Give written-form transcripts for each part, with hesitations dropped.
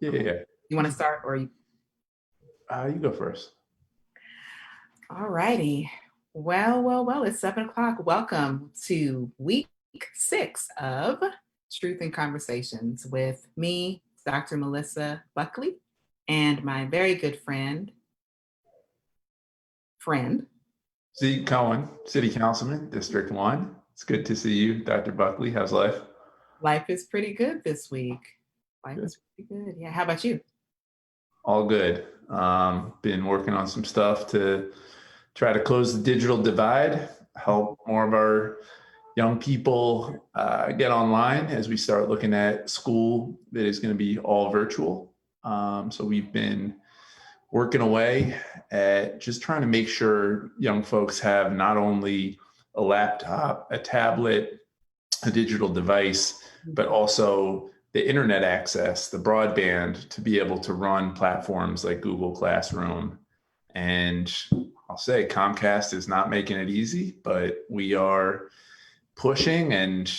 Yeah. You want to start or you? You go first. All righty. Well, it's 7 o'clock. Welcome to week 6 of Truth and Conversations with me, Dr. Melissa Buckley, and my very good friend. Zeke Cohen, City Councilman, District 1. It's good to see you, Dr. Buckley. How's life? Life is pretty good this week. Life Good. is pretty good. Yeah. How about you? All good. Been working on some stuff to try to close the digital divide, help more of our young people get online as we start looking at school that is going to be all virtual. So we've been working away at just trying to make sure young folks have not only a laptop, a tablet, a digital device, but also the internet access, the broadband to be able to run platforms like Google Classroom. And I'll say Comcast is not making it easy, but we are pushing and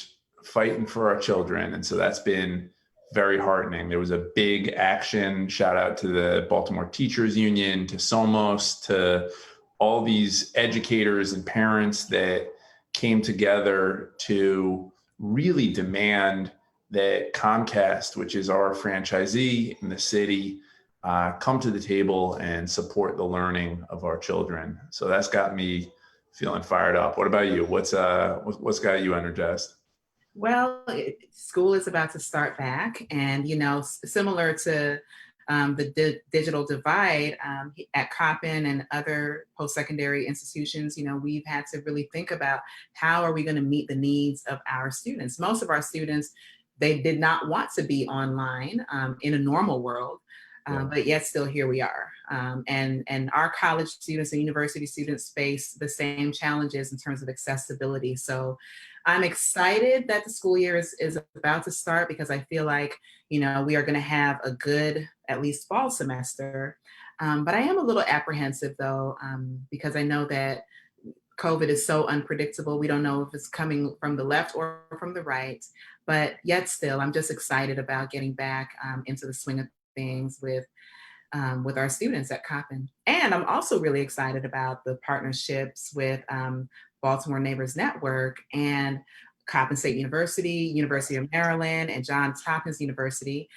fighting for our children. And so that's been very heartening. There was a big action, shout out to the Baltimore Teachers Union, to Somos, to all these educators and parents that came together to really demand that Comcast, which is our franchisee in the city, come to the table and support the learning of our children. So that's got me feeling fired up. What about you? What's got you energized? Well, school is about to start back, and similar to the digital divide at Coppin and other post-secondary institutions, we've had to really think about how are we going to meet the needs of our students. Most of our students, they did not want to be online in a normal world. But yet still here we are. And our college students and university students face the same challenges in terms of accessibility. So I'm excited that the school year is about to start because I feel like, we are going to have a good, at least fall semester. But I am a little apprehensive though, because I know that COVID is so unpredictable. We don't know if it's coming from the left or from the right, but yet still, I'm just excited about getting back into the swing of things with our students at Coppin. And I'm also really excited about the partnerships with Baltimore Neighbors Network and Coppin State University, University of Maryland, and Johns Hopkins University.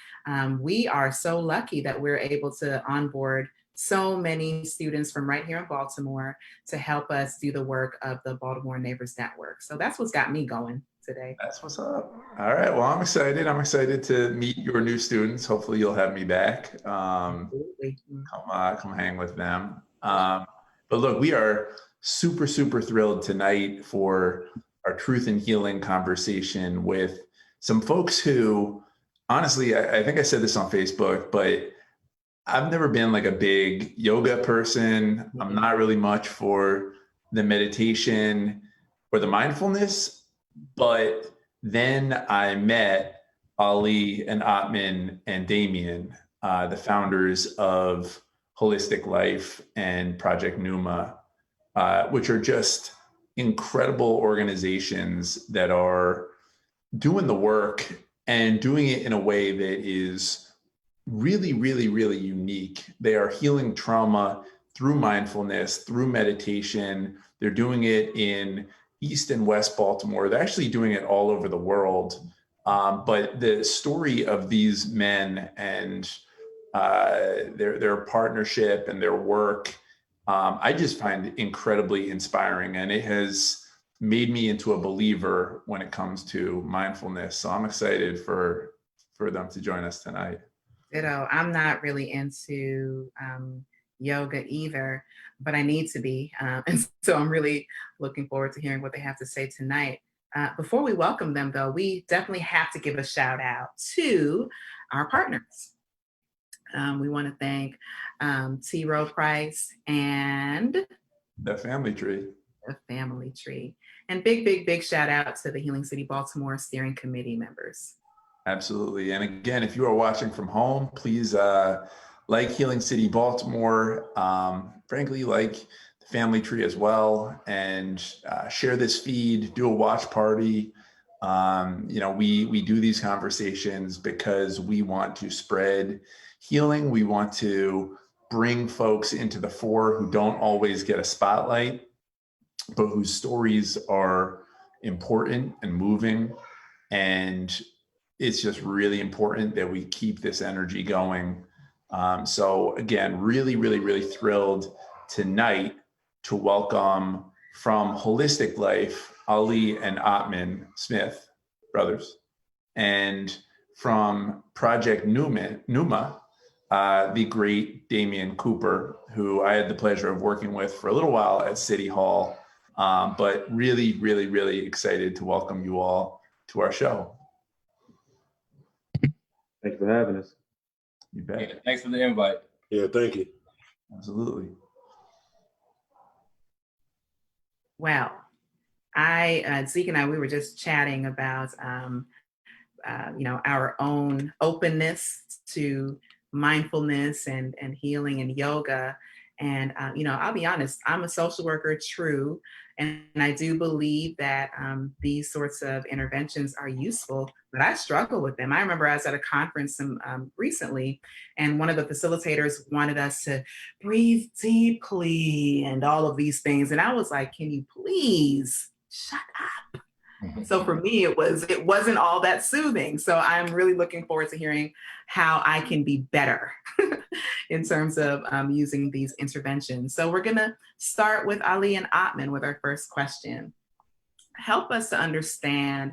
We are so lucky that we're able to onboard so many students from right here in Baltimore to help us do the work of the Baltimore Neighbors Network. So that's what's got me going today. That's what's up. All right. Well, I'm excited. I'm excited to meet your new students. Hopefully you'll have me back. Absolutely. Come hang with them. But look, we are super, super thrilled tonight for our truth and healing conversation with some folks who, honestly, I think I said this on Facebook, but I've never been like a big yoga person. I'm not really much for the meditation or the mindfulness, but then I met Ali and Atman and Damion, the founders of Holistic Life and Project Pneuma, which are just incredible organizations that are doing the work and doing it in a way that is really, really, really unique. They are healing trauma through mindfulness, through meditation. They're doing it in East and West Baltimore. They're actually doing it all over the world. But the story of these men and their partnership and their work, I just find incredibly inspiring. And it has made me into a believer when it comes to mindfulness. So I'm excited for them to join us tonight. I'm not really into yoga either, but I need to be. And so I'm really looking forward to hearing what they have to say tonight. Before we welcome them, though, we definitely have to give a shout out to our partners. We want to thank T. Rowe Price and The Family Tree. The Family Tree. And big shout out to the Healing City Baltimore Steering Committee members. Absolutely. And again, if you are watching from home, please like Healing City Baltimore, frankly, like the Family Tree as well, and share this feed, do a watch party, We do these conversations because we want to spread healing. We want to bring folks into the fore who don't always get a spotlight, but whose stories are important and moving. And it's just really important that we keep this energy going. So again, really, really, really thrilled tonight to welcome from Holistic Life, Ali and Atman Smith, brothers, and from Project Pneuma, the great Damion Cooper, who I had the pleasure of working with for a little while at City Hall, but really, really, really excited to welcome you all to our show. Thanks for having us. You bet. Yeah, thanks for the invite. Yeah, thank you. Absolutely. Well, Zeke and I, we were just chatting about, our own openness to mindfulness and healing and yoga. And, I'll be honest, I'm a social worker, true. And I do believe that these sorts of interventions are useful, but I struggle with them. I remember I was at a conference recently, and one of the facilitators wanted us to breathe deeply and all of these things. And I was like, can you please shut up? So for me, it wasn't all that soothing. So I'm really looking forward to hearing how I can be better in terms of using these interventions. So we're gonna start with Ali and Atman with our first question. Help us to understand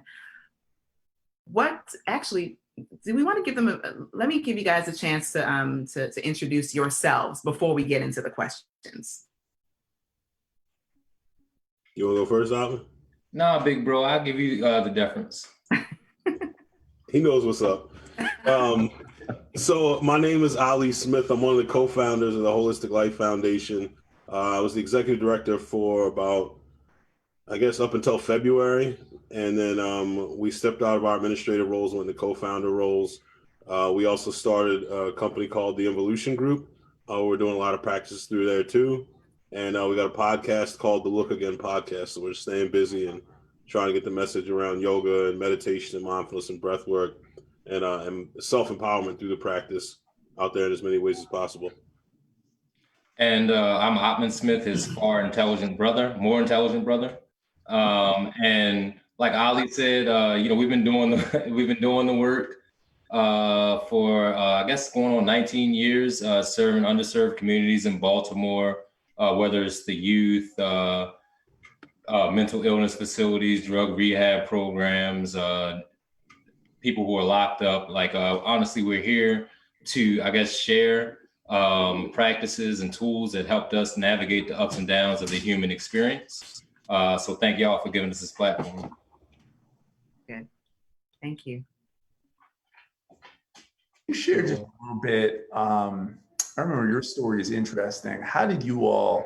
what actually, do we want to give them let me give you guys a chance to introduce yourselves before we get into the questions. You want to go first, Atman? Nah, big bro, I'll give you the deference. He knows what's up. So my name is Ali Smith. I'm one of the co-founders of the Holistic Life Foundation. I was the executive director for about, I guess, up until February. And then we stepped out of our administrative roles, went into co-founder roles. We also started a company called The Evolution Group. We're doing a lot of practices through there too. And we got a podcast called The Look Again Podcast. So we're staying busy and trying to get the message around yoga and meditation and mindfulness and breath work and self-empowerment through the practice out there in as many ways as possible. And I'm Atman Smith, his more intelligent brother. And like Ali said, we've been doing the work for I guess going on 19 years, serving underserved communities in Baltimore, whether it's the youth, mental illness facilities, drug rehab programs, people who are locked up. Honestly, we're here to, I guess, share practices and tools that helped us navigate the ups and downs of the human experience. So thank y'all for giving us this platform. Good. Thank you. You share just a little bit. I remember your story is interesting. How did you all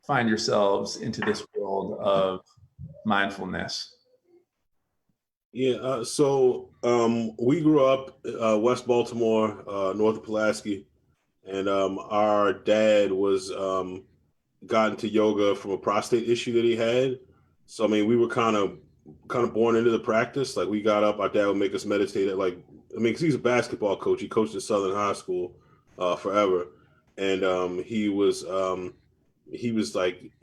find yourselves into this world of mindfulness? Yeah, so we grew up West Baltimore, north of Pulaski, and our dad was got into yoga from a prostate issue that he had. So I mean, we were kind of born into the practice. Like we got up, our dad would make us meditate at because he's a basketball coach. He coached at Southern High School forever, and he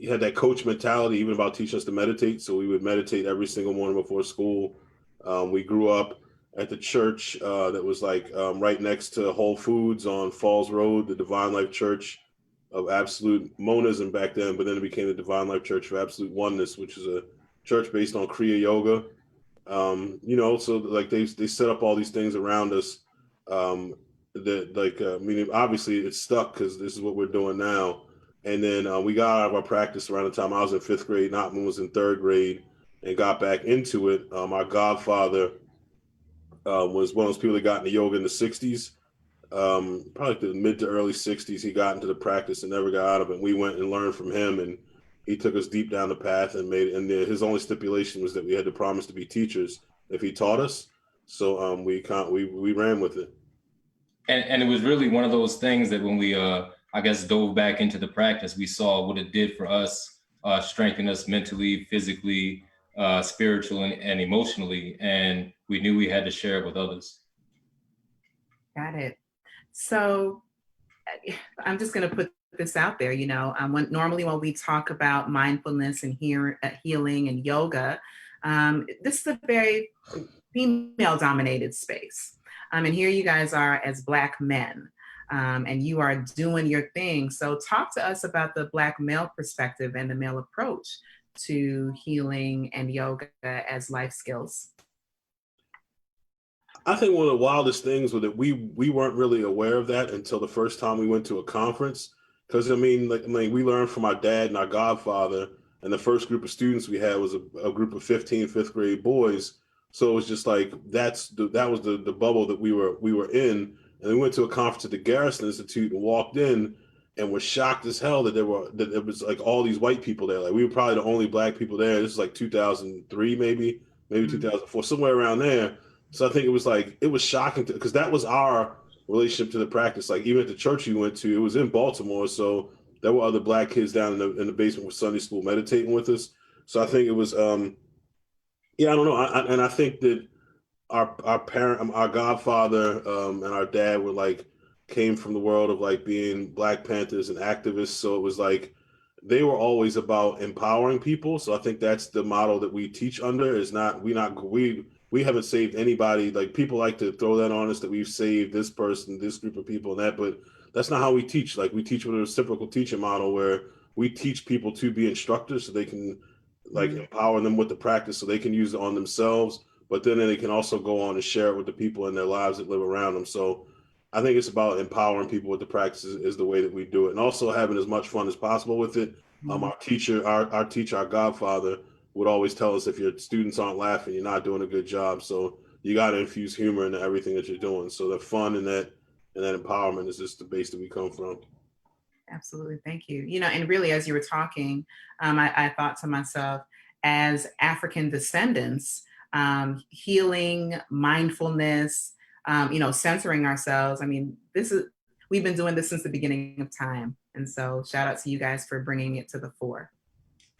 had that coach mentality even about teaching us to meditate. So we would meditate every single morning before school. We grew up at the church that was right next to Whole Foods on Falls Road, the Divine Life Church of Absolute Monism back then, but then it became the Divine Life Church of Absolute Oneness, which is a church based on Kriya Yoga. So they set up all these things around us obviously it's stuck because this is what we're doing now. And then we got out of our practice around the time I was in 5th grade, Notman was in 3rd grade, and got back into it. Our godfather was one of those people that got into yoga in the 60s. Probably the mid to early 60s, he got into the practice and never got out of it. We went and learned from him, and he took us deep down the path and his only stipulation was that we had to promise to be teachers if he taught us. So we ran with it. And it was really one of those things that when we, I guess, dove back into the practice, we saw what it did for us, strengthen us mentally, physically, spiritually and emotionally, and we knew we had to share it with others. Got it. So I'm just going to put this out there. Normally when we talk about mindfulness and healing and yoga, this is a very female-dominated space. And here you guys are as Black men, and you are doing your thing. So talk to us about the Black male perspective and the male approach to healing and yoga as life skills. I think one of the wildest things was that we weren't really aware of that until the first time we went to a conference. Because we learned from our dad and our godfather, and the first group of students we had was a group of 15 fifth grade boys. So it was just like that was the bubble that we were in. And we went to a conference at the Garrison Institute and walked in and was shocked as hell that it was like all these white people there. Like we were probably the only Black people there. This is like 2003, maybe 2004, somewhere around there. So I think it was shocking because that was our relationship to the practice. Like even at the church we went to, it was in Baltimore. So there were other Black kids down in the basement with Sunday school meditating with us. So I think it was, I don't know. And I think that our parent, our godfather, and our dad came from the world of like being Black Panthers and activists. So it was like, they were always about empowering people. So I think that's the model that we teach under we haven't saved anybody. Like people like to throw that on us that we've saved this person, this group of people and that, but that's not how we teach. Like we teach with a reciprocal teaching model where we teach people to be instructors so they can empower them with the practice so they can use it on themselves, but then they can also go on and share it with the people in their lives that live around them. So I think it's about empowering people with the practices is the way that we do it. And also having as much fun as possible with it. Our teacher, our godfather, would always tell us if your students aren't laughing, you're not doing a good job. So you got to infuse humor into everything that you're doing. So the fun and that empowerment is just the base that we come from. Absolutely. Thank you. And really, as you were talking, I thought to myself, as African descendants, healing, mindfulness, centering ourselves. We've been doing this since the beginning of time. And so shout out to you guys for bringing it to the fore.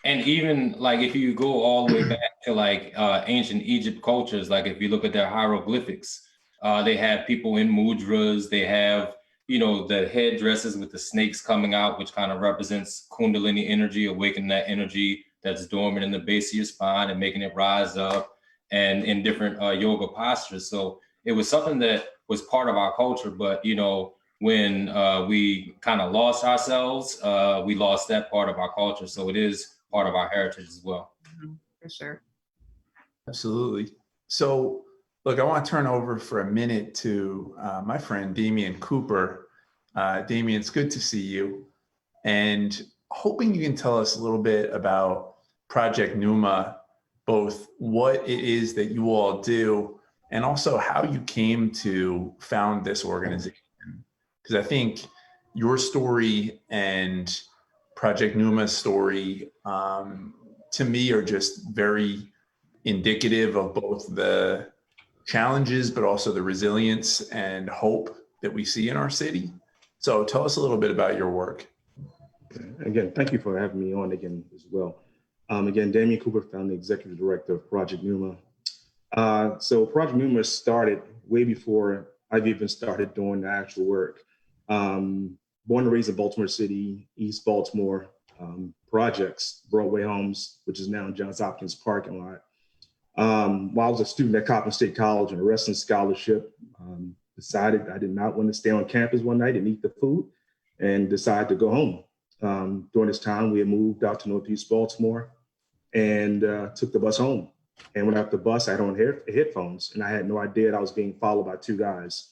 And even like if you go all the way back to ancient Egypt cultures, like if you look at their hieroglyphics, they have people in mudras, they have, the headdresses with the snakes coming out, which kind of represents Kundalini energy, awakening that energy that's dormant in the base of your spine and making it rise up, and in different yoga postures. So it was something that was part of our culture, but when we kind of lost ourselves, we lost that part of our culture. So it is part of our heritage as well. For sure. Absolutely. So look, I want to turn over for a minute to my friend, Damion Cooper. Damion, it's good to see you. And hoping you can tell us a little bit about Project Pneuma, both what it is that you all do, and also how you came to found this organization. Because I think your story and Project Pneuma's story, to me, are just very indicative of both the challenges, but also the resilience and hope that we see in our city. So tell us a little bit about your work. Again, thank you for having me on again as well. Again, Damien Cooper, founder, executive director of Project Pneuma. So Project Pneuma started way before I've even started doing the actual work. Born and raised in Baltimore City, East Baltimore, projects, Broadway Homes, which is now Johns Hopkins parking lot. While I was a student at Coppin State College on a wrestling scholarship, decided I did not want to stay on campus one night and eat the food, and decided to go home. During this time, we had moved out to Northeast Baltimore and took the bus home. And when I got the bus, I had on headphones, and I had no idea that I was being followed by two guys.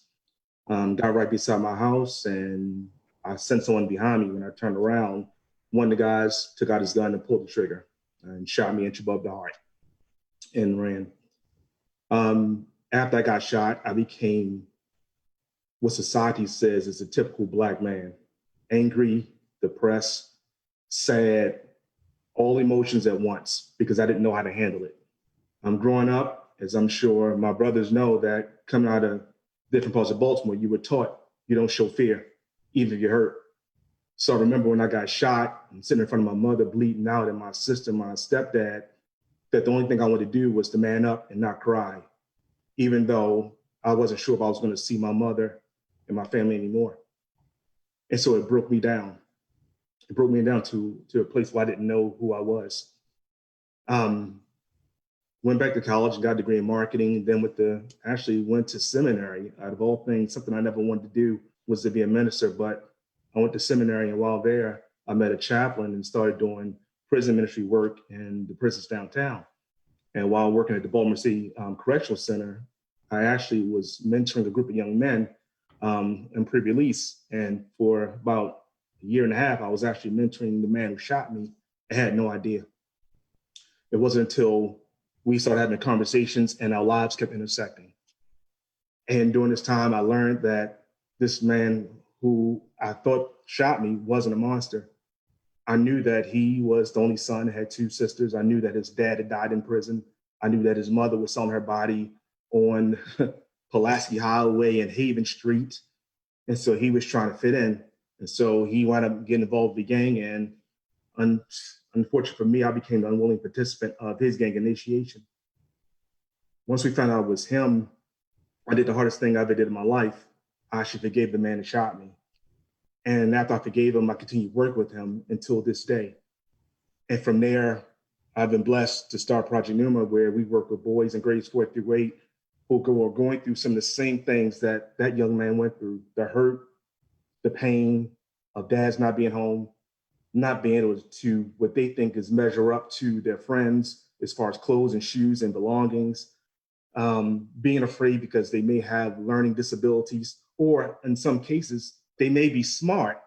Got right beside my house, and I sensed someone behind me. When I turned around, one of the guys took out his gun and pulled the trigger and shot me inch above the heart and ran. After I got shot, I became what society says is a typical Black man: angry, depressed, sad, all emotions at once, because I didn't know how to handle it. Growing up, as I'm sure my brothers know, that coming out of different parts of Baltimore, you were taught you don't show fear, even if you're hurt. So I remember when I got shot and sitting in front of my mother bleeding out, and my sister, my stepdad, that the only thing I wanted to do was to man up and not cry, even though I wasn't sure if I was going to see my mother and my family anymore. And so it broke me down. It broke me down to a place where I didn't know who I was. Went back to college and got a degree in marketing. Then actually went to seminary. Out of all things, something I never wanted to do was to be a minister, but I went to seminary, and while there, I met a chaplain and started doing prison ministry work in the prisons downtown. And while working at the Baltimore City Correctional Center, I actually was mentoring a group of young men in pre-release. And for about a year and a half, I was actually mentoring the man who shot me. I had no idea. It wasn't until we started having conversations and our lives kept intersecting. And during this time, I learned that this man who I thought shot me wasn't a monster. I knew that he was the only son, had two sisters. I knew that his dad had died in prison. I knew that his mother was selling her body on Pulaski Highway and Haven Street. And so he was trying to fit in. And so he wound up getting involved with the gang. And unfortunately for me, I became the unwilling participant of his gang initiation. Once we found out it was him, I did the hardest thing I ever did in my life. I actually forgave the man that shot me. And after I forgave him, I continued to work with him until this day. And from there, I've been blessed to start Project Pneuma, where we work with boys in grades 4 through 8 who are going through some of the same things that that young man went through: the hurt, the pain of dads not being home, not being able to what they think is measure up to their friends as far as clothes and shoes and belongings, being afraid because they may have learning disabilities, or in some cases, they may be smart,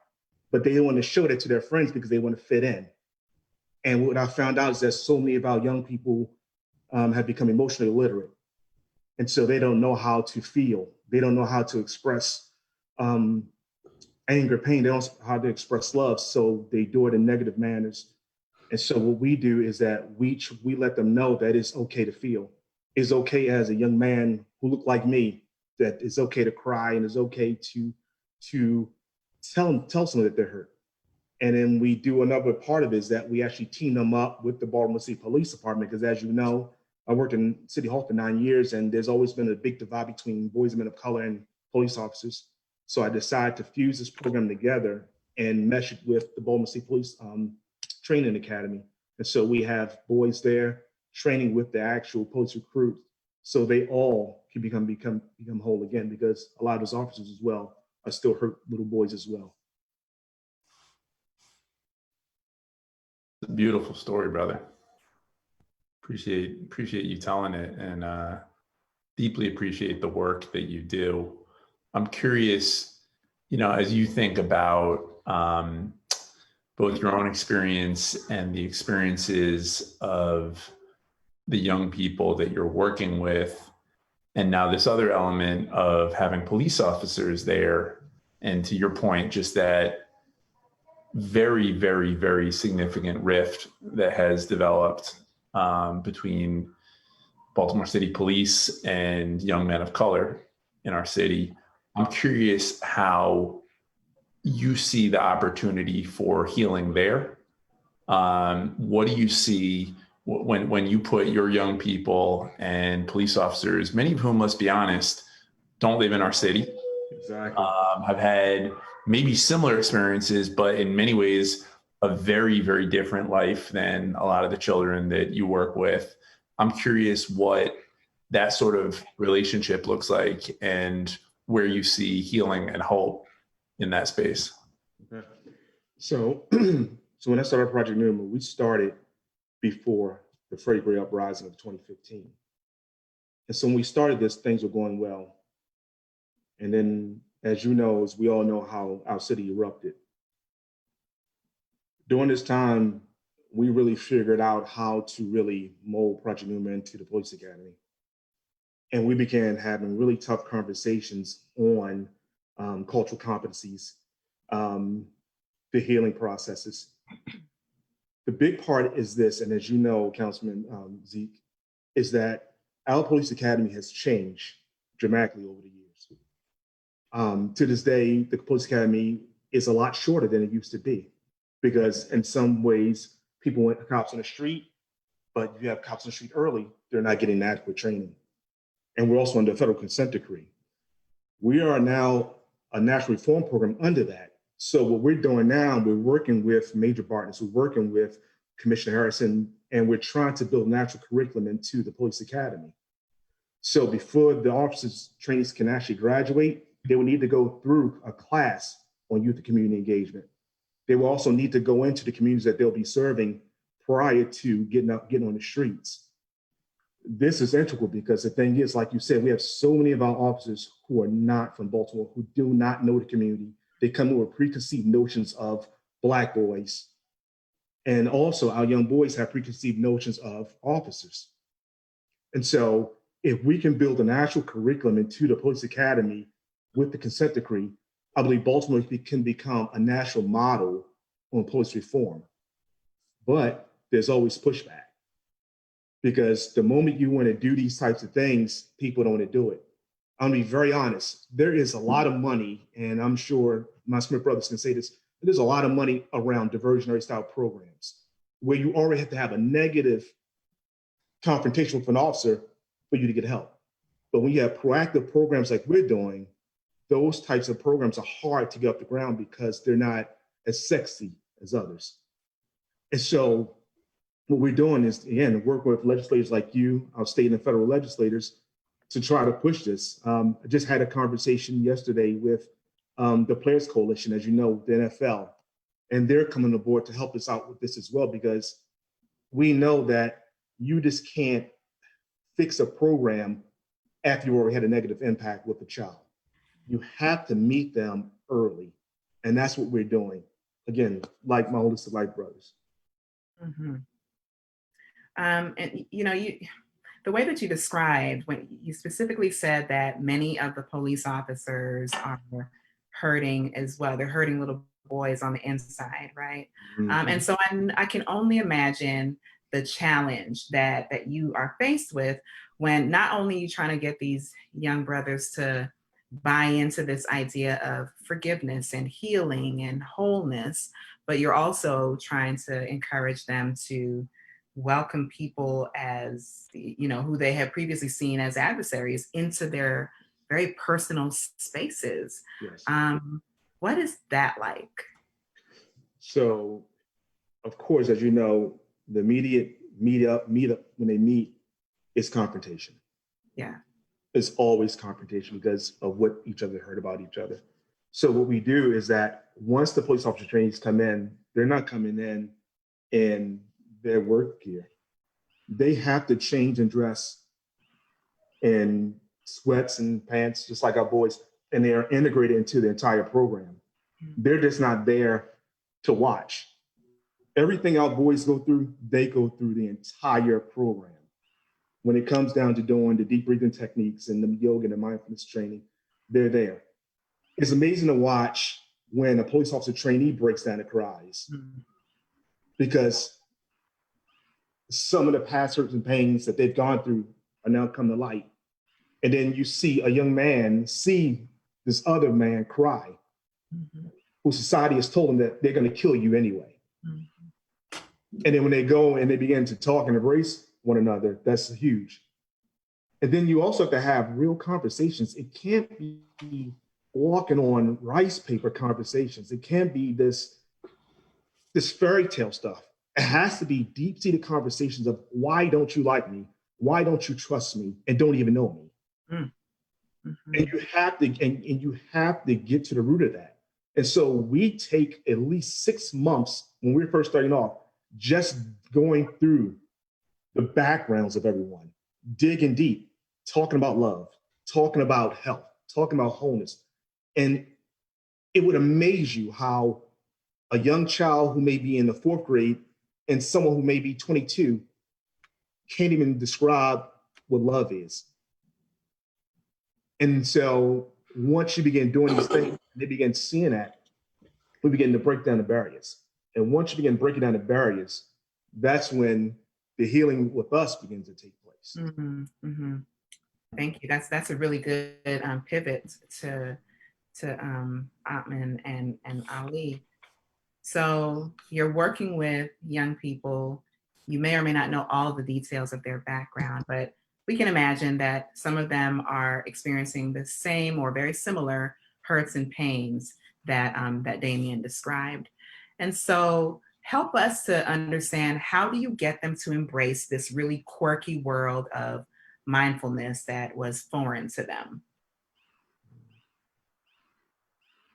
but they don't want to show that to their friends because they want to fit in. And what I found out is that so many of our young people have become emotionally illiterate. And so they don't know how to feel. They don't know how to express anger, pain. They don't know how to express love. So they do it in negative manners. And so what we do is that we let them know that it's okay to feel. It's okay as a young man who looked like me, that it's okay to cry, and it's okay to tell someone that they're hurt. And then we do another part of it is that we actually team them up with the Baltimore City Police Department, because as you know, I worked in City Hall for 9 years, and there's always been a big divide between boys and men of color and police officers. So I decided to fuse this program together and mesh it with the Baltimore City Police Training Academy. And so we have boys there training with the actual police recruits, so they all can become whole again, because a lot of those officers as well are still hurt little boys as well. It's a beautiful story, brother. Appreciate you telling it, and deeply appreciate the work that you do. I'm curious, as you think about both your own experience and the experiences of the young people that you're working with, and now this other element of having police officers there, and to your point, just that very, very, very significant rift that has developed between Baltimore City Police and young men of color in our city. I'm curious how you see the opportunity for healing there. What do you see when you put your young people and police officers, many of whom, let's be honest, don't live in our city? Exactly. Have had maybe similar experiences, but in many ways, a very, very different life than a lot of the children that you work with. I'm curious what that sort of relationship looks like and where you see healing and hope in that space. Okay. So when I started Project Newman, we started before the Freddie Gray uprising of 2015. And so when we started this, things were going well. And then, as you know, as we all know, how our city erupted. During this time, we really figured out how to really mold Project Newman into the police academy. And we began having really tough conversations on cultural competencies, the healing processes. The big part is this, and as you know, Councilman Zeke, is that our police academy has changed dramatically over the years. To this day, the police academy is a lot shorter than it used to be, because in some ways, cops on the street but you have cops on the street early, they're not getting adequate training. And we're also under a federal consent decree. We are now a national reform program under that. So what we're doing now, we're working with major partners, we're working with Commissioner Harrison, and we're trying to build natural curriculum into the police academy. So before the officers trainees can actually graduate, they will need to go through a class on youth and community engagement. They will also need to go into the communities that they'll be serving prior to getting on the streets. This is integral because the thing is, like you said, we have so many of our officers who are not from Baltimore, who do not know the community. They come in with preconceived notions of Black boys. And also our young boys have preconceived notions of officers. And so if we can build an actual curriculum into the police academy with the consent decree, I believe Baltimore can become a national model on police reform. But there's always pushback. Because the moment you want to do these types of things, people don't want to do it. I'm gonna be very honest. There is a lot of money, and I'm sure my Smith brothers can say this, there's a lot of money around diversionary style programs where you already have to have a negative confrontation with an officer for you to get help. But when you have proactive programs like we're doing, those types of programs are hard to get off the ground because they're not as sexy as others. And so what we're doing is, again, work with legislators like you, our state and federal legislators, to try to push this. I just had a conversation yesterday with the Players Coalition, as you know, the NFL, and they're coming aboard to help us out with this as well, because we know that you just can't fix a program after you already had a negative impact with the child. You have to meet them early, and that's what we're doing. Again, like my holistic life brothers. Mm-hmm. And the way that you described, when you specifically said that many of the police officers are hurting as well, they're hurting little boys on the inside, right? Mm-hmm. And so I can only imagine the challenge that you are faced with when not only you're trying to get these young brothers to buy into this idea of forgiveness and healing and wholeness, but you're also trying to encourage them to welcome people as, who they have previously seen as adversaries into their very personal spaces. Yes. What is that like? So, of course, as you know, the immediate meet up when they meet is confrontation. Yeah. It's always confrontation because of what each other heard about each other. So what we do is that once the police officer trainees come in, they're not coming in their work gear. They have to change and dress in sweats and pants, just like our boys, and they are integrated into the entire program. They're just not there to watch. Everything our boys go through, they go through the entire program. When it comes down to doing the deep breathing techniques and the yoga and the mindfulness training, they're there. It's amazing to watch when a police officer trainee breaks down and cries, because some of the past hurts and pains that they've gone through are now come to light. And then you see a young man see this other man cry, who society has told them that they're going to kill you anyway. And then when they go and they begin to talk and embrace one another, that's huge. And then you also have to have real conversations. It can't be walking on rice paper conversations. It can't be this fairy tale stuff. It has to be deep-seated conversations of, why don't you like me? Why don't you trust me and don't even know me? And you have to get to the root of that. And so we take at least 6 months when we're first starting off, just going through the backgrounds of everyone, digging deep, talking about love, talking about health, talking about wholeness. And it would amaze you how a young child who may be in the 4th grade and someone who may be 22 can't even describe what love is. And so once you begin doing these things, they begin seeing that, we begin to break down the barriers. And once you begin breaking down the barriers, that's when the healing with us begins to take place. Thank you. That's a really good pivot to Atman and Ali. So you're working with young people You may or may not know all the details of their background, but we can imagine that some of them are experiencing the same or very similar hurts and pains that, that Damien described. And so help us to understand, how do you get them to embrace this really quirky world of mindfulness that was foreign to them?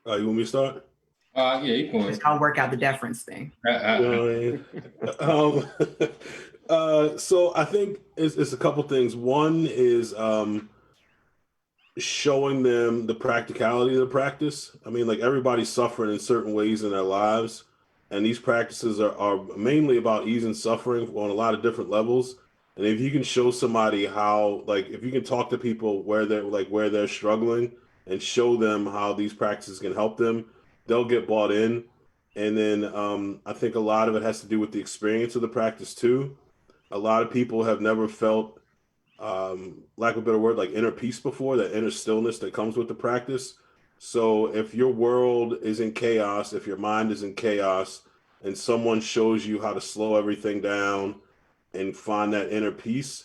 You want me to start? Yeah, you can. I'll work out the deference thing. You know what I mean? So I think it's a couple things. One is showing them the practicality of the practice. I mean, like, everybody's suffering in certain ways in their lives, and these practices are mainly about easing suffering on a lot of different levels. And if you can show somebody how, like, if you can talk to people where they're struggling and show them how these practices can help them, they'll get bought in. And then I think a lot of it has to do with the experience of the practice too. A lot of people have never felt, lack of a better word, like inner peace before, that inner stillness that comes with the practice. So if your world is in chaos, if your mind is in chaos, and someone shows you how to slow everything down and find that inner peace,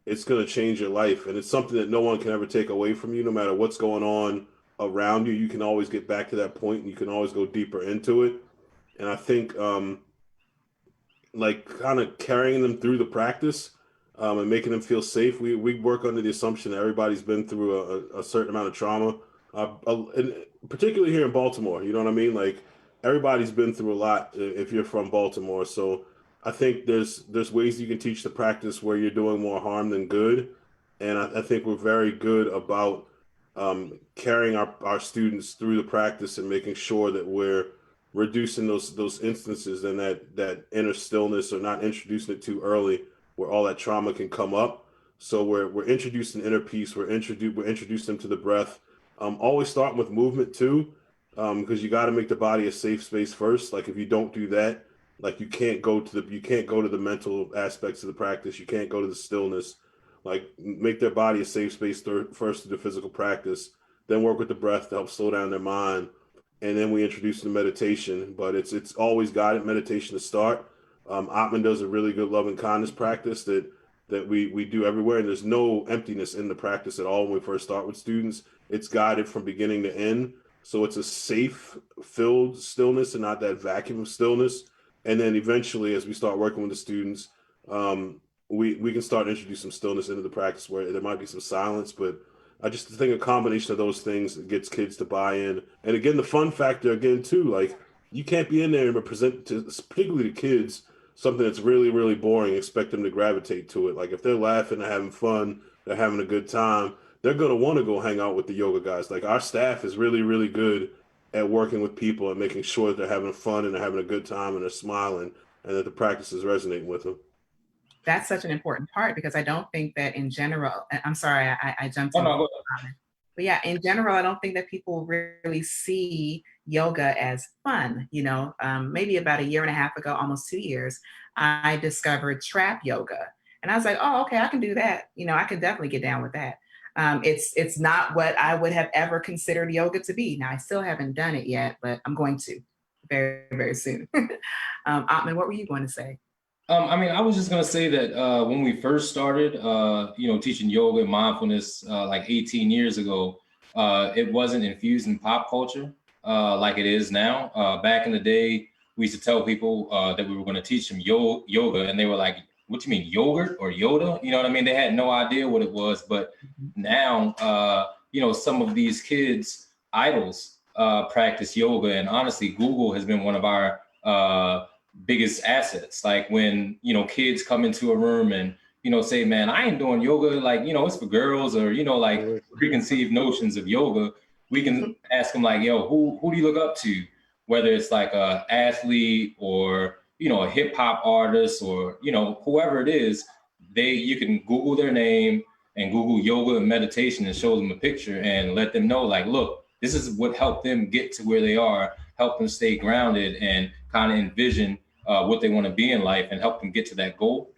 it's going to change your life. And it's something that no one can ever take away from you, no matter what's going on around you. You can always get back to that point, and you can always go deeper into it. And I think like, kind of carrying them through the practice, and making them feel safe. We work under the assumption that everybody's been through a certain amount of trauma, and particularly here in Baltimore. You know what I mean? Like, everybody's been through a lot if you're from Baltimore. So I think there's ways you can teach the practice where you're doing more harm than good. And I think we're very good about carrying our students through the practice and making sure that we're reducing those instances and that inner stillness, or not introducing it too early, where all that trauma can come up. So we're introducing inner peace. We're introducing them to the breath. Always starting with movement too, because you got to make the body a safe space first. Like, if you don't do that, like, you can't go to the mental aspects of the practice. You can't go to the stillness. Like, make their body a safe space first to the physical practice, then work with the breath to help slow down their mind, and then we introduce the meditation. But it's always guided meditation to start. Atman does a really good love and kindness practice that we do everywhere, and there's no emptiness in the practice at all when we first start with students. It's guided from beginning to end, so it's a safe, filled stillness and not that vacuum of stillness. And then eventually, as we start working with the students, we can start introducing some stillness into the practice where there might be some silence. But I just think a combination of those things gets kids to buy in. And again, the fun factor again too, like, you can't be in there and present to, particularly to kids, something that's really, really boring, expect them to gravitate to it. Like, if they're laughing, they're having fun, they're having a good time, they're going to want to go hang out with the yoga guys. Like, our staff is really, really good at working with people and making sure that they're having fun and they're having a good time and they're smiling, and that the practice is resonating with them. That's such an important part, because I don't think that in general, I'm sorry, I jumped in. No. But yeah, in general, I don't think that people really see yoga as fun. You know, maybe about a year and a half ago, almost 2 years, I discovered trap yoga. And I was like, oh, okay, I can do that. You know, I can definitely get down with that. It's not what I would have ever considered yoga to be. Now, I still haven't done it yet, but I'm going to very, very soon. Atman, what were you going to say? I mean, I was just going to say that when we first started, teaching yoga and mindfulness like 18 years ago, it wasn't infused in pop culture like it is now. Back in the day, we used to tell people that we were going to teach them yoga, and they were like, what do you mean, yogurt or Yoda? You know what I mean? They had no idea what it was. But now, some of these kids' idols practice yoga. And honestly, Google has been one of our biggest assets. Like, when kids come into a room and say, man, I ain't doing yoga, like, it's for girls, or like preconceived notions of yoga, we can ask them, like, yo, who do you look up to, whether it's like a athlete or a hip-hop artist, or whoever it is. You can Google their name and Google yoga and meditation and show them a picture and let them know, like, look, this is what helped them get to where they are, help them stay grounded and kind of envision what they want to be in life, and help them get to that goal.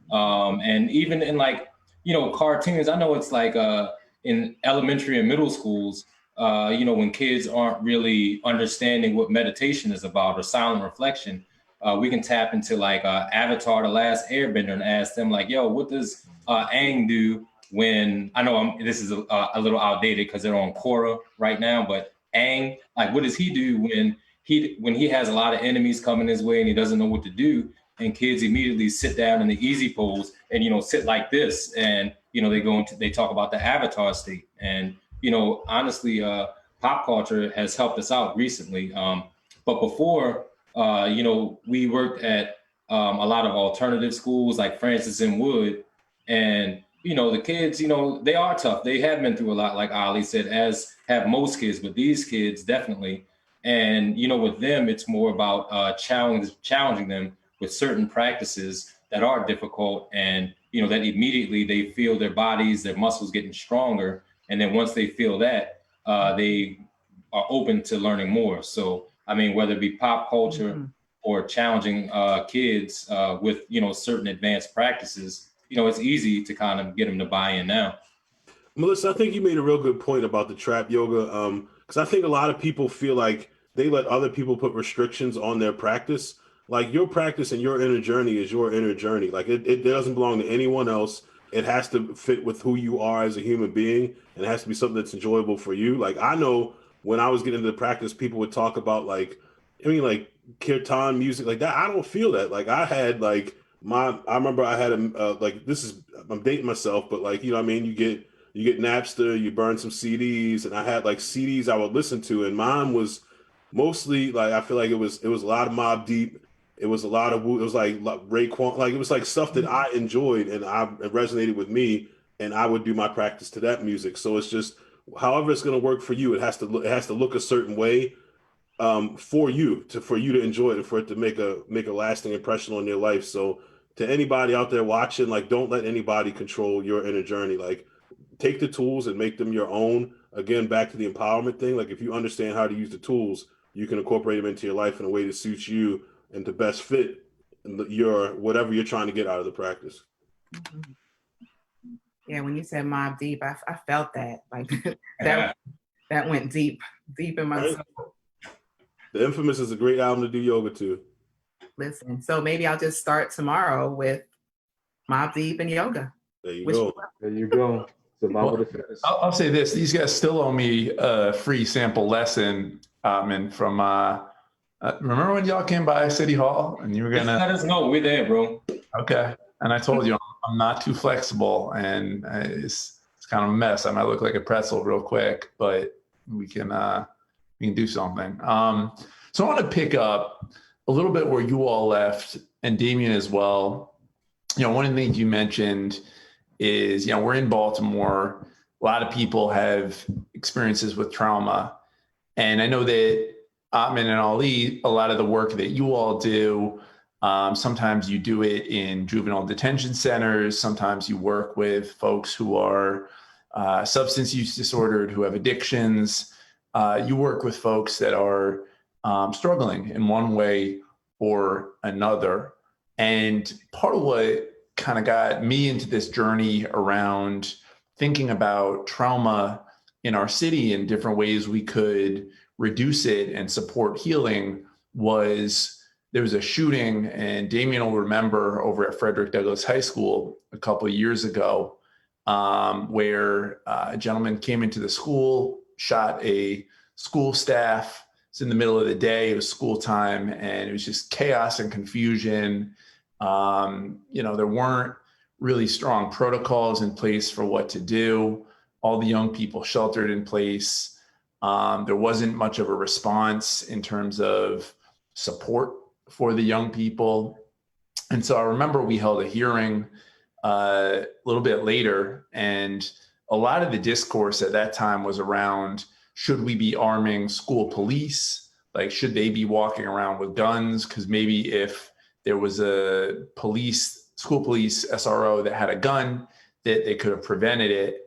And even in, like, cartoons, I know it's like in elementary and middle schools, when kids aren't really understanding what meditation is about or silent reflection, we can tap into like Avatar: The Last Airbender and ask them like, yo, what does Aang do when, I know this is a little outdated because they're on Korra right now, but Aang, like, what does he do when he has a lot of enemies coming his way and he doesn't know what to do? And kids immediately sit down in the easy pose and, sit like this. And, they talk about the Avatar state. And, honestly, pop culture has helped us out recently. But before, we worked at a lot of alternative schools like Francis and Wood. And, the kids, they are tough. They have been through a lot, like Ali said, as have most kids, but these kids definitely. And, with them, it's more about challenging them with certain practices that are difficult, and that immediately they feel their bodies, their muscles getting stronger, and then once they feel that, they are open to learning more. So I mean, whether it be pop culture or challenging kids with certain advanced practices, it's easy to kind of get them to buy in now. Melissa, I think you made a real good point about the trap yoga, because I think a lot of people feel like they let other people put restrictions on their practice. Like, your practice and your inner journey is your inner journey. Like, it doesn't belong to anyone else. It has to fit with who you are as a human being, and it has to be something that's enjoyable for you. Like, I know when I was getting into the practice, people would talk about like kirtan music like that. I don't feel that. Like, I had like I remember I had I'm dating myself, but like, what I mean, you get Napster, you burn some CDs, and I had like CDs I would listen to, and mine was mostly like, I feel like it was a lot of Mobb Deep. It was a lot of, it was like Raekwon, like it was like stuff that I enjoyed and it resonated with me, and I would do my practice to that music. So it's just, however it's going to work for you, it has to look a certain way for you to enjoy it and for it to make a lasting impression on your life. So to anybody out there watching, like, don't let anybody control your inner journey. Like, take the tools and make them your own. Again, back to the empowerment thing. Like, if you understand how to use the tools, you can incorporate them into your life in a way that suits you and to best fit your whatever you're trying to get out of the practice. Yeah, when you said Mobb Deep, I felt that. Like, that went deep in my soul. The Infamous is a great album to do yoga to. Listen, so maybe I'll just start tomorrow with Mobb Deep and yoga. There you go. There you go. Well, I'll say this: these guys still owe me a free sample lesson. And from remember when y'all came by City Hall and you were gonna let us know? We're there, bro. Okay, and I told you I'm not too flexible, and it's kind of a mess. I might look like a pretzel real quick, but we can do something. So I want to pick up a little bit where you all left, and Damion as well. One of the things you mentioned is, we're in Baltimore. A lot of people have experiences with trauma. And I know that Atman and Ali, a lot of the work that you all do, sometimes you do it in juvenile detention centers. Sometimes you work with folks who are substance use disordered, who have addictions. You work with folks that are struggling in one way or another. And part of what kind of got me into this journey around thinking about trauma in our city and different ways we could reduce it and support healing was there was a shooting, and Damion will remember, over at Frederick Douglass High School a couple of years ago, where a gentleman came into the school, shot a school staff. It's in the middle of the day, it was school time, and it was just chaos and confusion. There weren't really strong protocols in place for what to do. All the young people sheltered in place. There wasn't much of a response in terms of support for the young people. And so I remember we held a hearing a little bit later, and a lot of the discourse at that time was around, should we be arming school police? Like, should they be walking around with guns? Because maybe if there was a school police SRO that had a gun, that they could have prevented it.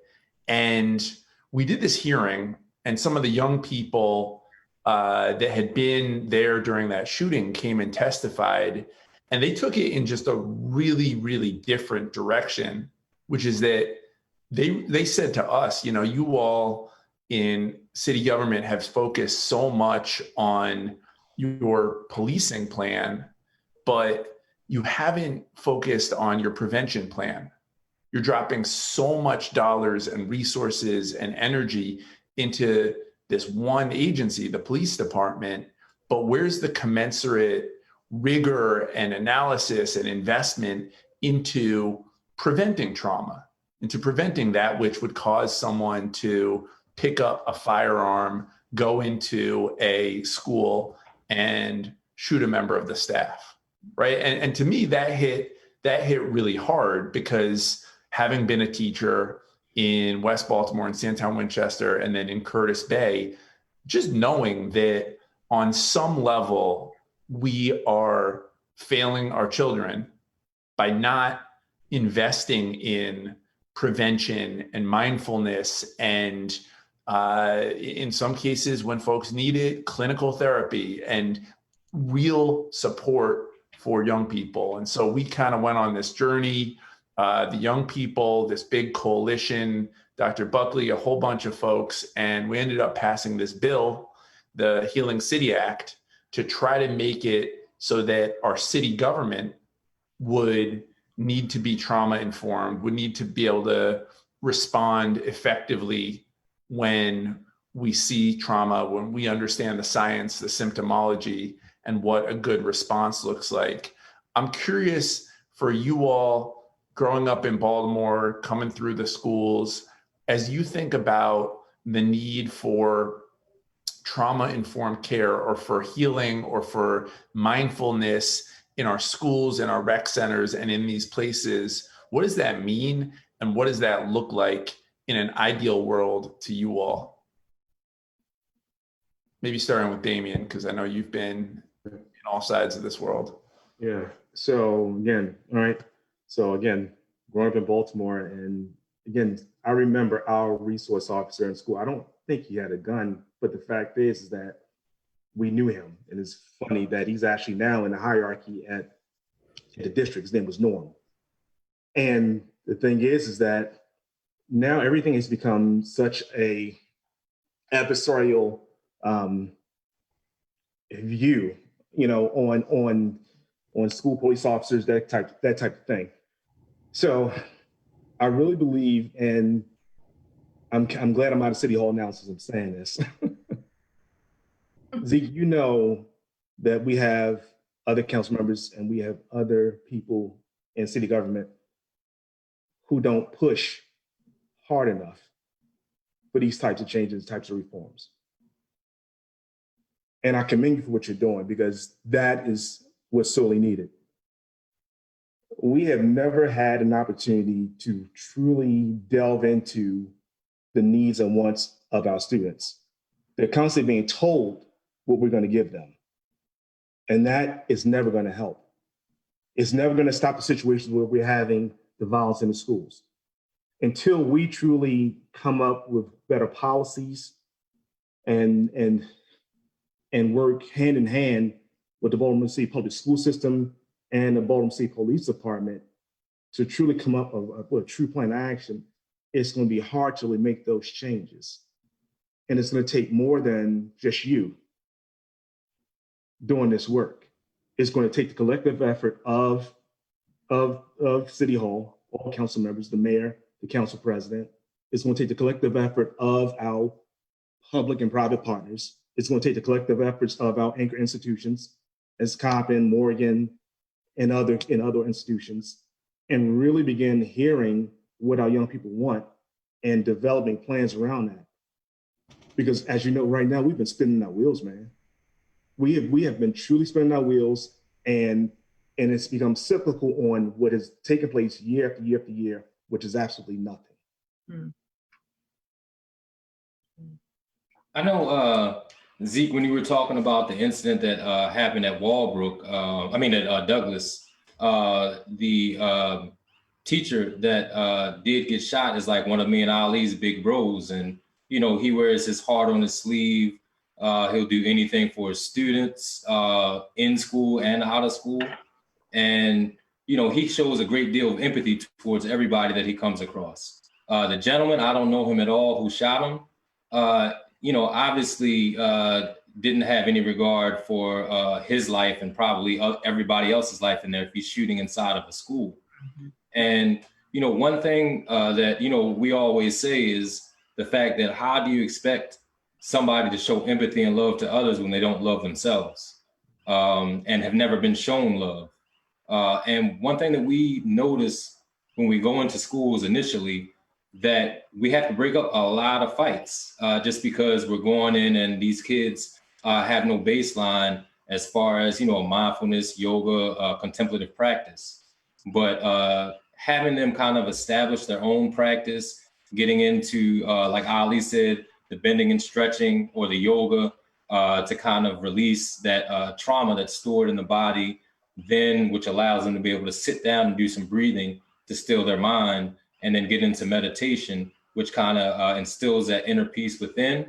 And we did this hearing, and some of the young people that had been there during that shooting came and testified, and they took it in just a really, really different direction, which is that they said to us, you all in city government have focused so much on your policing plan, but you haven't focused on your prevention plan. You're dropping so much dollars and resources and energy into this one agency, the police department, but where's the commensurate rigor and analysis and investment into preventing trauma, into preventing that which would cause someone to pick up a firearm, go into a school and shoot a member of the staff, right? And to me, that hit really hard, because having been a teacher in West Baltimore and Sandtown, Winchester, and then in Curtis Bay, just knowing that on some level, we are failing our children by not investing in prevention and mindfulness and in some cases, when folks need it, clinical therapy and real support for young people. And so we kind of went on this journey, the young people, this big coalition, Dr. Buckley, a whole bunch of folks, and we ended up passing this bill, the Healing City Act, to try to make it so that our city government would need to be trauma informed, would need to be able to respond effectively when we see trauma, when we understand the science, the symptomology, and what a good response looks like. I'm curious for you all growing up in Baltimore, coming through the schools, as you think about the need for trauma-informed care or for healing or for mindfulness in our schools, in our rec centers, and in these places, what does that mean? And what does that look like in an ideal world to you all? Maybe starting with Damion, because I know you've been in all sides of this world. Yeah. So again, all right. So again, growing up in Baltimore, and again, I remember our resource officer in school. I don't think he had a gun, but the fact is that we knew him. And it's funny that he's actually now in the hierarchy at the district. His name was Norm. And the thing is that now everything has become such a adversarial view, you know, on school police officers, that type of thing. So I really believe, and I'm glad I'm out of City Hall now since I'm saying this. Zeke, you know that we have other council members and we have other people in city government who don't push hard enough for these types of changes, types of reforms. And I commend you for what you're doing, because that is what's sorely needed. We have never had an opportunity to truly delve into the needs and wants of our students. They're constantly being told what we're going to give them. And that is never going to help. It's never going to stop the situations where we're having the violence in the schools. Until we truly come up with better policies and work hand in hand with the Baltimore City Public School System and the Baltimore City Police Department to truly come up with a true plan of action, it's going to be hard to really make those changes. And it's going to take more than just you doing this work. It's going to take the collective effort of City Hall, all council members, the mayor, the council president. It's going to take the collective effort of our public and private partners. It's going to take the collective efforts of our anchor institutions, as Coppin, Morgan, and other institutions, and really begin hearing what our young people want and developing plans around that. Because as you know, right now, we've been spinning our wheels, man. We have been truly spinning our wheels, and it's become cyclical on what has taken place year after year after year, which is absolutely nothing. Hmm. I know, Zeke, when you were talking about the incident that happened at at Douglas, the teacher that did get shot is like one of me and Ali's big bros. And, you know, he wears his heart on his sleeve. He'll do anything for his students in school and out of school. And, you know, he shows a great deal of empathy towards everybody that he comes across. The gentleman, I don't know him at all, who shot him. You know, obviously, didn't have any regard for his life and probably everybody else's life in there if he's shooting inside of a school. Mm-hmm. And, one thing that, we always say is the fact that how do you expect somebody to show empathy and love to others when they don't love themselves and have never been shown love? And one thing that we notice when we go into schools initially, that we have to break up a lot of fights just because we're going in and these kids have no baseline as far as, mindfulness, yoga, contemplative practice. But having them kind of establish their own practice, getting into, like Ali said, the bending and stretching or the yoga to kind of release that trauma that's stored in the body, then which allows them to be able to sit down and do some breathing to still their mind, and then get into meditation, which kind of instills that inner peace within.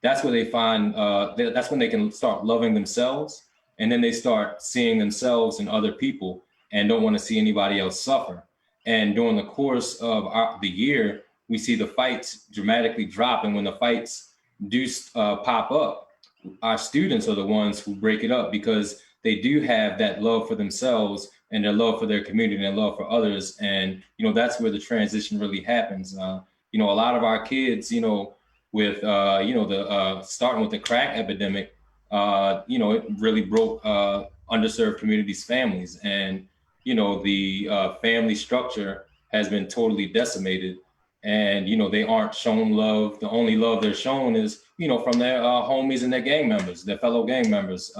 That's where they find, that's when they can start loving themselves. And then they start seeing themselves and other people and don't want to see anybody else suffer. And during the course of the year, we see the fights dramatically drop. And when the fights do pop up, our students are the ones who break it up because they do have that love for themselves and their love for their community and love for others. And, that's where the transition really happens. A lot of our kids, with, the starting with the crack epidemic, it really broke underserved communities' families. And, the family structure has been totally decimated. And, they aren't shown love. The only love they're shown is, from their homies and their gang members, their fellow gang members.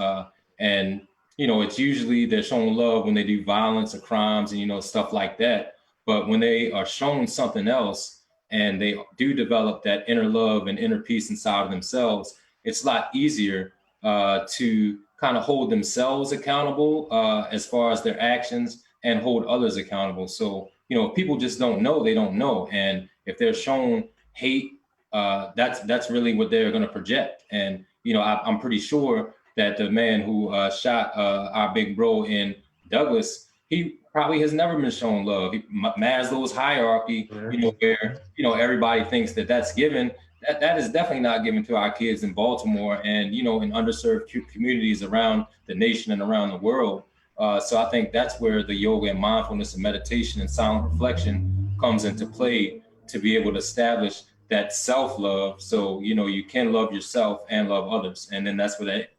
And it's usually they're shown love when they do violence or crimes and, stuff like that. But when they are shown something else and they do develop that inner love and inner peace inside of themselves, it's a lot easier to kind of hold themselves accountable as far as their actions and hold others accountable. So, if people just don't know, they don't know. And if they're shown hate, that's really what they're going to project. And, I'm pretty sure that the man who shot our big bro in Douglas, he probably has never been shown love. Maslow's hierarchy, where, everybody thinks that that's given, that is definitely not given to our kids in Baltimore and, in underserved communities around the nation and around the world. So I think that's where the yoga and mindfulness and meditation and silent reflection comes into play to be able to establish that self-love. So, you can love yourself and love others. And then that's where that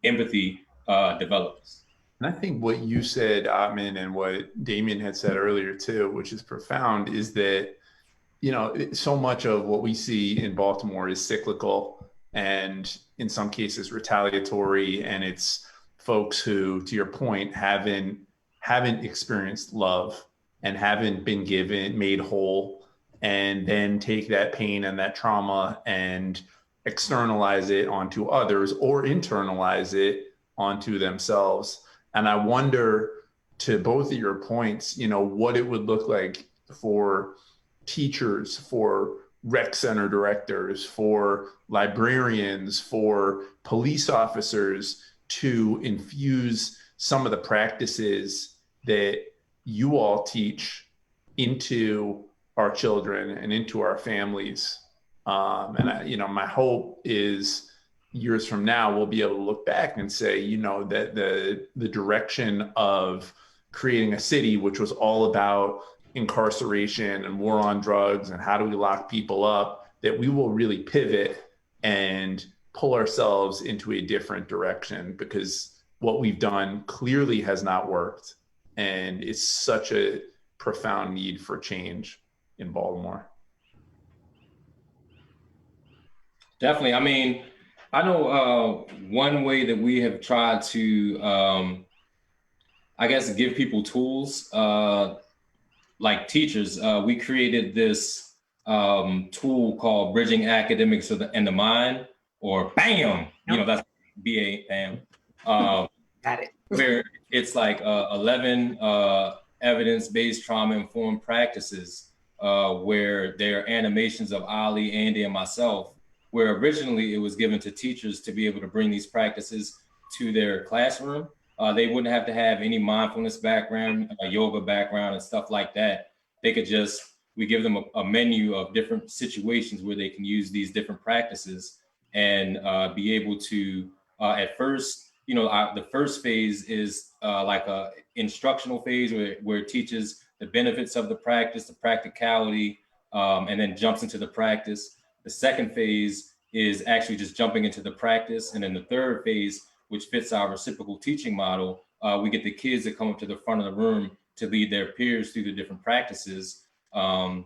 empathy develops. And I think what you said, Atman, and what Damien had said earlier too, which is profound, is that, so much of what we see in Baltimore is cyclical and in some cases retaliatory. And it's folks who, to your point, haven't experienced love and haven't been made whole, and then take that pain and that trauma and externalize it onto others or internalize it onto themselves. And I wonder, to both of your points, what it would look like for teachers, for rec center directors, for librarians, for police officers to infuse some of the practices that you all teach into our children and into our families. And my hope is years from now, we'll be able to look back and say, that the direction of creating a city, which was all about incarceration and war on drugs and how do we lock people up, that we will really pivot and pull ourselves into a different direction, because what we've done clearly has not worked. And it's such a profound need for change in Baltimore. Definitely. I mean, I know one way that we have tried to, I guess, give people tools, like teachers, we created this tool called Bridging Academics and the Mind, or BAM, that's BAM. Got it. Where it's like 11 evidence-based trauma-informed practices where there are animations of Ali, Andy, and myself, where originally it was given to teachers to be able to bring these practices to their classroom. They wouldn't have to have any mindfulness background, yoga background, and stuff like that. They could we give them a menu of different situations where they can use these different practices and be able to At first, the first phase is like a instructional phase where it teaches the benefits of the practice, the practicality, and then jumps into the practice. The second phase is actually just jumping into the practice. And then the third phase, which fits our reciprocal teaching model, we get the kids that come up to the front of the room to lead their peers through the different practices. And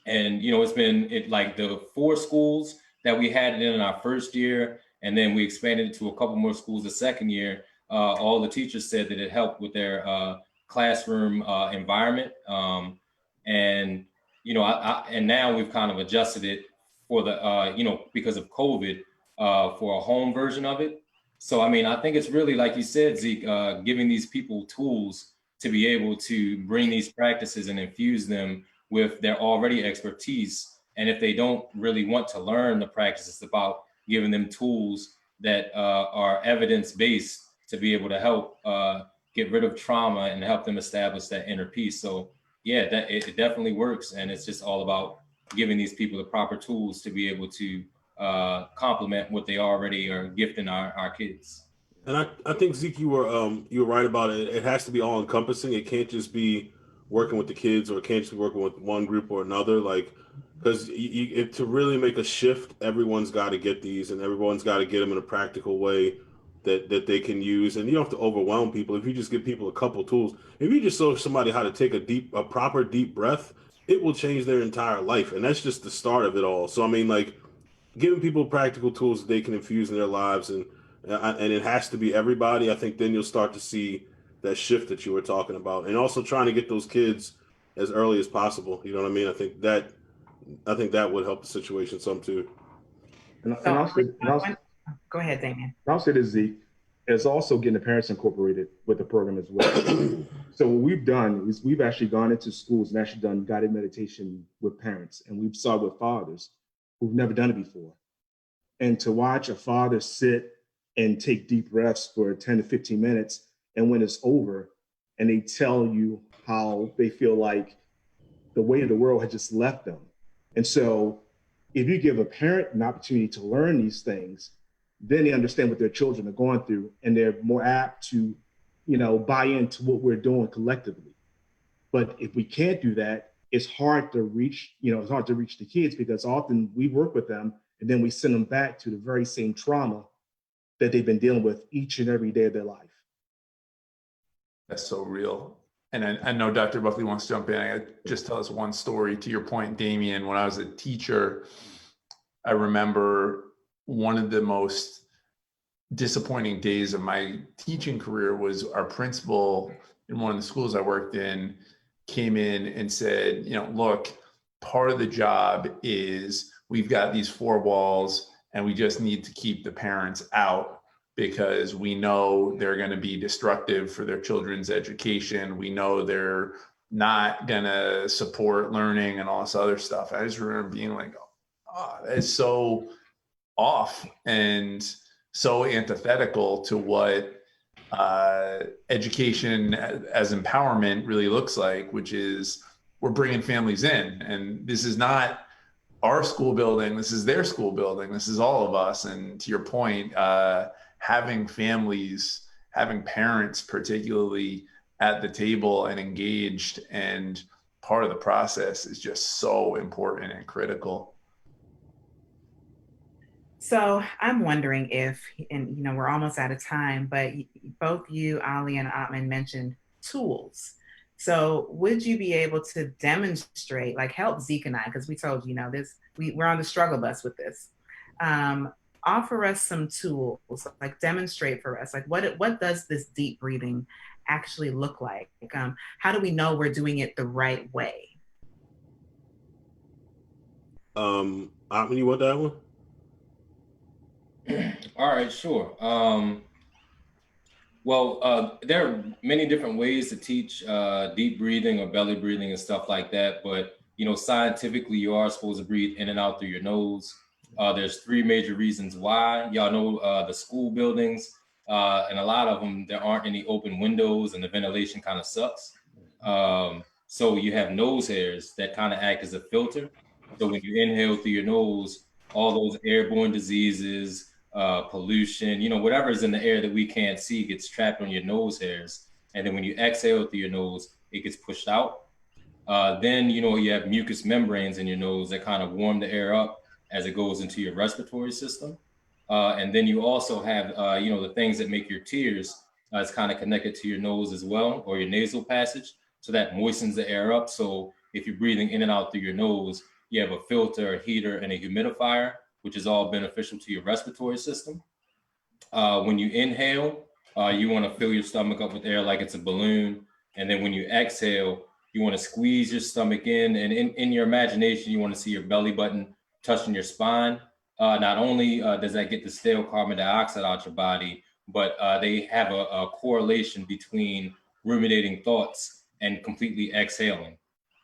it's been like the 4 schools that we had it in our first year, and then we expanded it to a couple more schools the second year. All the teachers said that it helped with their classroom environment. And now we've kind of adjusted it for the because of COVID for a home version of it. So I think it's really, like you said, Zeke, giving these people tools to be able to bring these practices and infuse them with their already expertise. And if they don't really want to learn the practice, it's about giving them tools that are evidence-based to be able to help get rid of trauma and help them establish that inner peace. So yeah, it definitely works. And it's just all about giving these people the proper tools to be able to complement what they already are gifting our kids. And I think, Zeke, you were right about it. It has to be all encompassing. It can't just be working with the kids, or it can't just be working with one group or another. Like, because to really make a shift, everyone's got to get these, and everyone's got to get them in a practical way that they can use. And you don't have to overwhelm people. If you just give people a couple tools, if you just show somebody how to take a proper deep breath, it will change their entire life. And that's just the start of it all. So like, giving people practical tools that they can infuse in their lives, and it has to be everybody. I think then you'll start to see that shift that you were talking about, and also trying to get those kids as early as possible. You know what I mean? I think that would help the situation some too. Go ahead, Damien. I'll say this, Zeke, is also getting the parents incorporated with the program as well. So what we've done is we've actually gone into schools and actually done guided meditation with parents, and we've saw with fathers who've never done it before. And to watch a father sit and take deep breaths for 10 to 15 minutes, and when it's over, and they tell you how they feel like the weight of the world had just left them. And so if you give a parent an opportunity to learn these things, then they understand what their children are going through, and they're more apt to, buy into what we're doing collectively. But if we can't do that, it's hard to reach, the kids, because often we work with them and then we send them back to the very same trauma that they've been dealing with each and every day of their life. That's so real. And I know Dr. Buckley wants to jump in. I just tell us one story to your point, Damien. When I was a teacher, I remember one of the most disappointing days of my teaching career was our principal in one of the schools I worked in came in and said, look, part of the job is we've got these 4 walls and we just need to keep the parents out because we know they're going to be destructive for their children's education. We know they're not going to support learning and all this other stuff. I just remember being like, oh, that's so off and so antithetical to what education as empowerment really looks like, which is we're bringing families in, and this is not our school building, this is their school building, this is all of us. And to your point, having families, having parents particularly at the table and engaged and part of the process is just so important and critical. So I'm wondering if, and we're almost out of time, but both you, Ali and Atman, mentioned tools. So would you be able to demonstrate, like help Zeke and I, because we told you, we're on the struggle bus with this. Offer us some tools, like demonstrate for us, like what does this deep breathing actually look like? How do we know we're doing it the right way? Atman, you want that one? All right, sure. Well, there are many different ways to teach deep breathing or belly breathing and stuff like that. But, scientifically, you are supposed to breathe in and out through your nose. There's 3 major reasons why. Y'all know the school buildings, and a lot of them, there aren't any open windows and the ventilation kind of sucks. So you have nose hairs that kind of act as a filter. So when you inhale through your nose, all those airborne diseases, pollution, whatever is in the air that we can't see gets trapped on your nose hairs. And then when you exhale through your nose, it gets pushed out. Then, you have mucous membranes in your nose that kind of warm the air up as it goes into your respiratory system. And then you also have, the things that make your tears, it's kind of connected to your nose as well, or your nasal passage. So that moistens the air up. So if you're breathing in and out through your nose, you have a filter, a heater, and a humidifier, which is all beneficial to your respiratory system. When you inhale, you want to fill your stomach up with air like it's a balloon. And then when you exhale, you want to squeeze your stomach in. And in your imagination, you want to see your belly button touching your spine. Not only does that get the stale carbon dioxide out your body, but they have a correlation between ruminating thoughts and completely exhaling.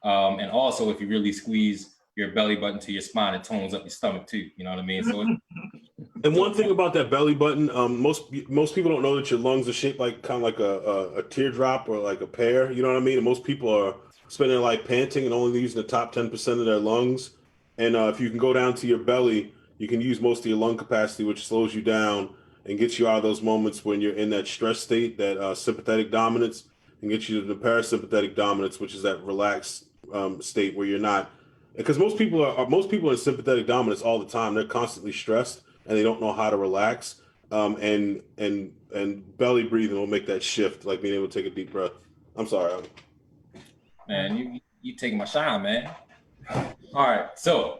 And also, if you really squeeze your belly button to your spine, it tones up your stomach too. You know what I mean? So. And one thing about that belly button, most people don't know that your lungs are shaped like kind of like a teardrop or like a pear. You know what I mean? And most people are spending their life panting and only using the top 10% of their lungs. And if you can go down to your belly, you can use most of your lung capacity, which slows you down and gets you out of those moments when you're in that stress state, that sympathetic dominance, and gets you to the parasympathetic dominance, which is that relaxed state where you're not. Because most people are in sympathetic dominance all the time. They're constantly stressed and they don't know how to relax. And belly breathing will make that shift, like being able to take a deep breath. I'm sorry. Man, you taking my shine, man. All right, so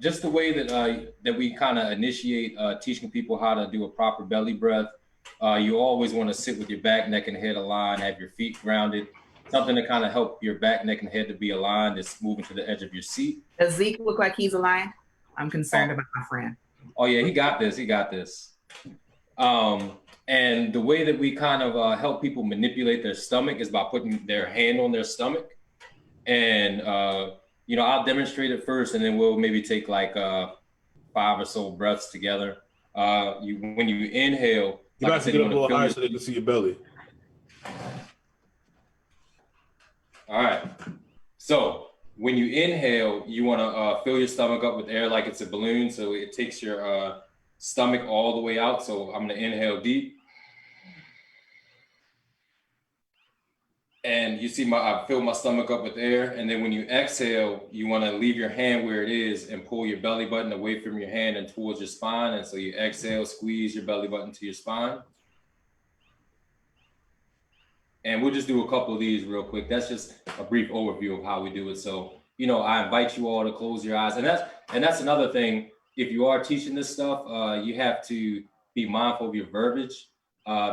just the way that we kind of initiate teaching people how to do a proper belly breath, you always want to sit with your back, neck, and head aligned, have your feet grounded. Something to kind of help your back, neck, and head to be aligned is moving to the edge of your seat. Does Zeke look like he's aligned? I'm concerned about my friend. Oh yeah, he got this. And the way that we kind of help people manipulate their stomach is by putting their hand on their stomach. And, I'll demonstrate it first, and then we'll maybe take like 5 or so breaths together. When you inhale, you have to get up a little higher so they can see your belly. All right. So when you inhale, you want to fill your stomach up with air like it's a balloon. So it takes your stomach all the way out. So I'm going to inhale deep. And you see I fill my stomach up with air. And then when you exhale, you want to leave your hand where it is and pull your belly button away from your hand and towards your spine. And so you exhale, squeeze your belly button to your spine. And we'll just do a couple of these real quick. That's just a brief overview of how we do it. So, I invite you all to close your eyes. And that's another thing. If you are teaching this stuff, you have to be mindful of your verbiage.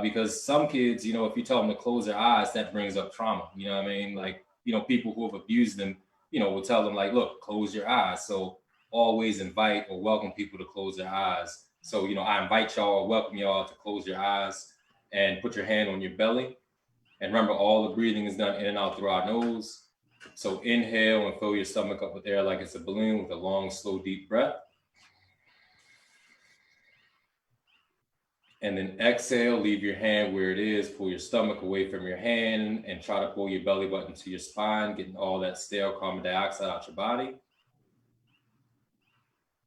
Because some kids, if you tell them to close their eyes, that brings up trauma. You know what I mean? Like, people who have abused them, will tell them like, look, close your eyes. So always invite or welcome people to close their eyes. So, I invite y'all, welcome y'all to close your eyes and put your hand on your belly. And remember, all the breathing is done in and out through our nose. So inhale and fill your stomach up with air like it's a balloon with a long, slow, deep breath. And then exhale, leave your hand where it is, pull your stomach away from your hand and try to pull your belly button to your spine, getting all that stale carbon dioxide out your body.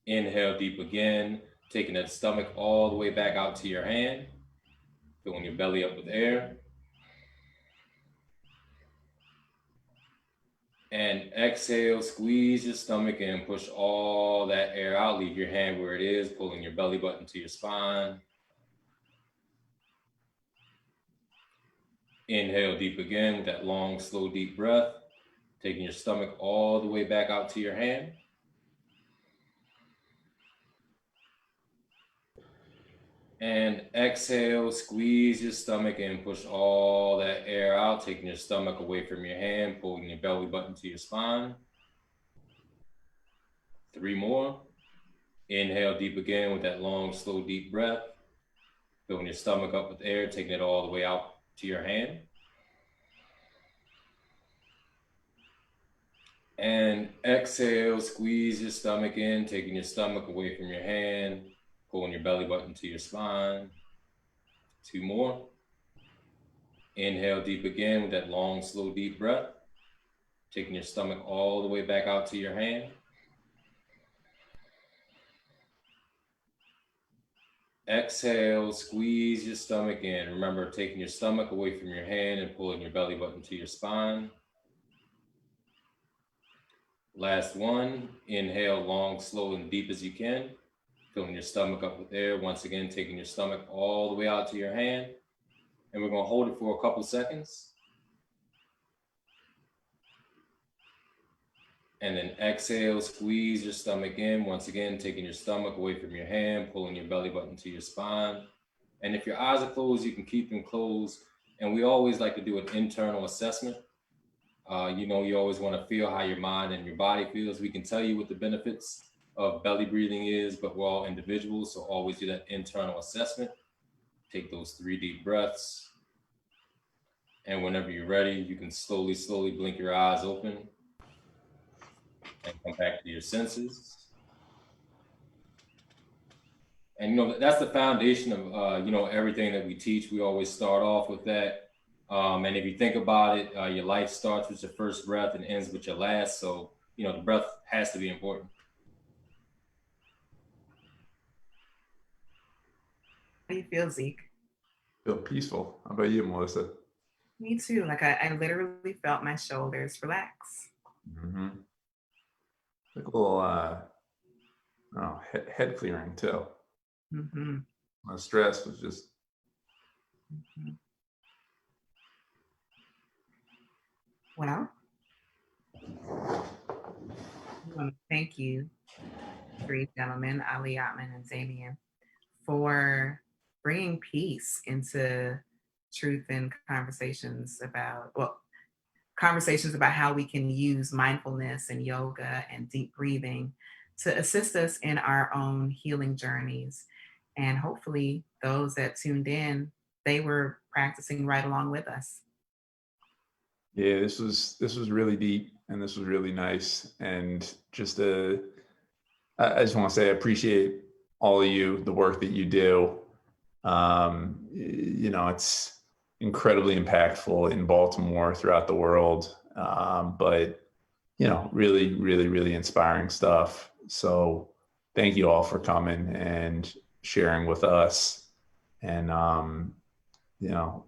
Inhale deep again, taking that stomach all the way back out to your hand, filling your belly up with air. And exhale, squeeze your stomach in, push all that air out, leave your hand where it is, pulling your belly button to your spine. Inhale deep again with that long, slow, deep breath, taking your stomach all the way back out to your hand. And exhale, squeeze your stomach in, push all that air out, taking your stomach away from your hand, pulling your belly button to your spine. 3 more. Inhale deep again with that long, slow, deep breath, filling your stomach up with air, taking it all the way out to your hand. And exhale, squeeze your stomach in, taking your stomach away from your hand, pulling your belly button to your spine. 2 more. Inhale deep again with that long, slow, deep breath, taking your stomach all the way back out to your hand. Exhale, squeeze your stomach in. Remember, taking your stomach away from your hand and pulling your belly button to your spine. Last one, inhale long, slow, and deep as you can. Filling your stomach up with air. Once again, taking your stomach all the way out to your hand. And we're gonna hold it for a couple seconds. And then exhale, squeeze your stomach in. Once again, taking your stomach away from your hand, pulling your belly button to your spine. And if your eyes are closed, you can keep them closed. And we always like to do an internal assessment. You know, you always want to feel how your mind and your body feels. We can tell you what the benefits of belly breathing is, but we're all individuals. So always do that internal assessment. Take those 3 deep breaths. And whenever you're ready, you can slowly, slowly blink your eyes open and come back to your senses. And, you know, that's the foundation of, you know, everything that we teach. We always start off with that. And if you think about it, your life starts with your first breath and ends with your last. So, you know, the breath has to be important. How do you feel, Zeke? Feel peaceful. How about you, Melissa? Me too. Like I literally felt my shoulders relax. Mm-hmm. Like a little head clearing too. Mm-hmm. My stress was just. Mm-hmm. Well, I want to thank you, 3 gentlemen, Ali, Atman, and Damion, for bringing peace into truth and conversations about how we can use mindfulness and yoga and deep breathing to assist us in our own healing journeys. And hopefully those that tuned in, they were practicing right along with us. Yeah, this was really deep, and this was really nice. And just I just want to say I appreciate all of you, the work that you do. You know, it's incredibly impactful in Baltimore, throughout the world. But you know, really, really, really inspiring stuff. So thank you all for coming and sharing with us. And you know,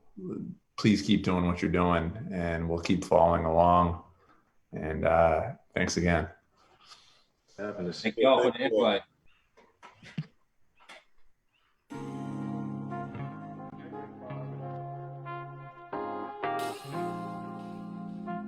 please keep doing what you're doing, and we'll keep following along. And thanks again. Thank you all for the invite.